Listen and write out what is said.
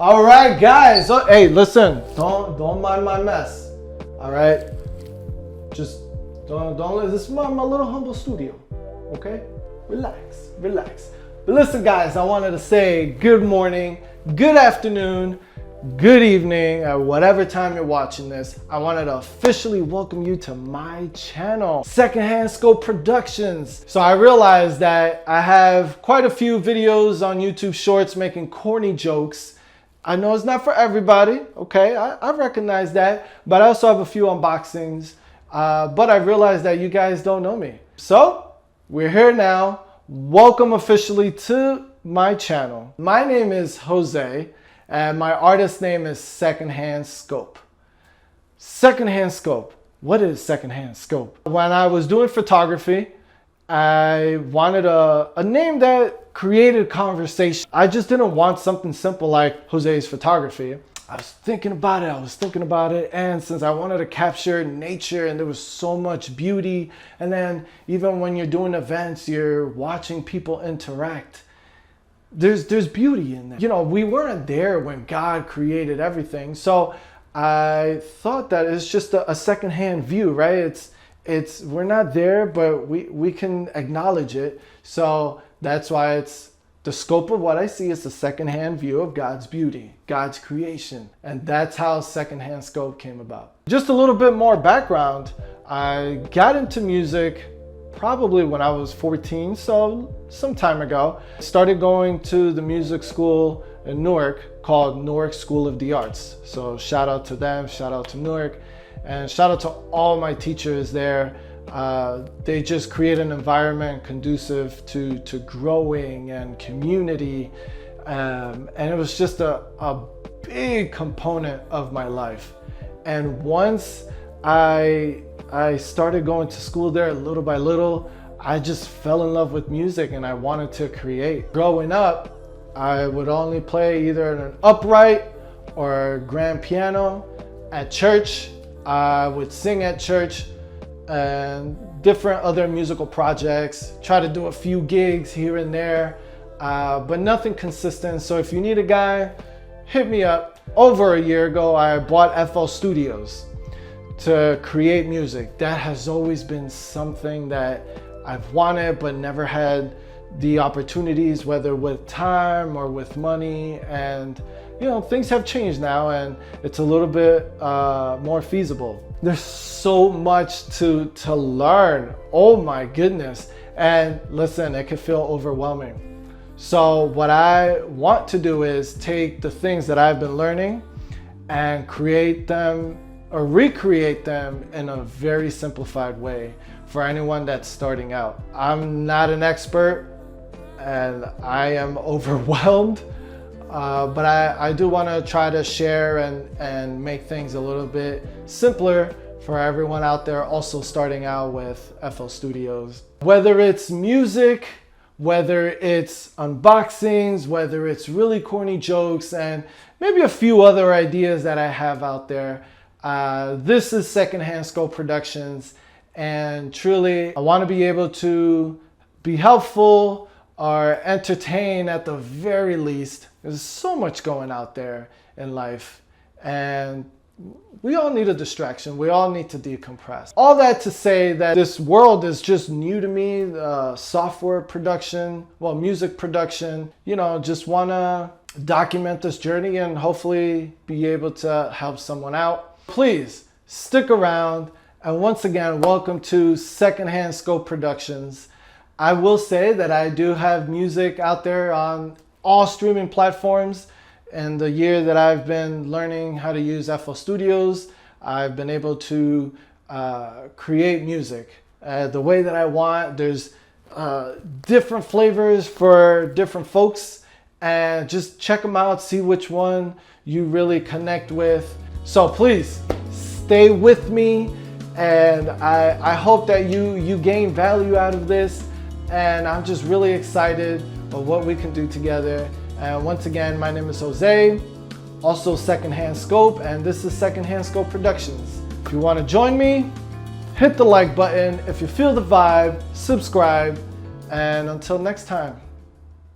All right, guys. So, hey, listen. Don't mind my mess. All right. Just don't. This is my little humble studio. Okay. Relax. But listen, guys. I wanted to say good morning, good afternoon, good evening, at whatever time you're watching this. I wanted to officially welcome you to my channel, Secondhand Scope Productions. So I realized that I have quite a few videos on YouTube Shorts making corny jokes. I know it's not for everybody, okay? I recognize that, but I also have a few unboxings. But I realized that you guys don't know me. So we're here now. Welcome officially to my channel. My name is Jose. And my artist name is Secondhand Scope. Secondhand Scope. What is Secondhand Scope? When I was doing photography, I wanted a name that created conversation. I just didn't want something simple like Jose's Photography. I was thinking about it, and since I wanted to capture nature and there was so much beauty, and then even when you're doing events, you're watching people interact. There's beauty in that. You know, we weren't there when God created everything. So I thought that it's just a secondhand view, right? It's we're not there, but we can acknowledge it. So that's why it's the scope of what I see is a secondhand view of God's beauty, God's creation. And that's how Secondhand Scope came about. Just a little bit more background. I got into music probably when I was 14, so some time ago. I started going to the music school in Newark called Newark School of the Arts. So shout out to them, shout out to Newark, and shout out to all my teachers there. They just create an environment conducive to growing and community. And it was just a big component of my life. And once I started going to school there little by little, I just fell in love with music and I wanted to create. Growing up, I would only play either an upright or grand piano. At church, I would sing at church and different other musical projects, try to do a few gigs here and there, but nothing consistent. So if you need a guy, hit me up. Over a year ago, I bought FL Studios to create music. That has always been something that I've wanted but never had the opportunities, whether with time or with money. And you know, things have changed now and it's a little bit more feasible. There's so much to learn. Oh my goodness. And listen, it can feel overwhelming. So what I want to do is take the things that I've been learning and create them or recreate them in a very simplified way for anyone that's starting out. I'm not an expert and I am overwhelmed, but I do want to try to share and make things a little bit simpler for everyone out there also starting out with FL Studios. Whether it's music, whether it's unboxings, whether it's really corny jokes, and maybe a few other ideas that I have out there. This is Secondhand Scope Productions, and truly I want to be able to be helpful or entertain at the very least. There's so much going out there in life and we all need a distraction. We all need to decompress. All that to say that this world is just new to me, software production, well, music production, you know, just want to document this journey and hopefully be able to help someone out. Please stick around, and once again, welcome to Secondhand Scope Productions. I will say that I do have music out there on all streaming platforms. In the year that I've been learning how to use FL Studios, I've been able to create music the way that I want. There's different flavors for different folks, and just check them out, see which one you really connect with. So please stay with me, and I hope that you gain value out of this, and I'm just really excited of what we can do together. And once again, my name is Jose, also Secondhand Scope, and this is Secondhand Scope Productions. If you want to join me, hit the like button. If you feel the vibe, subscribe, and until next time.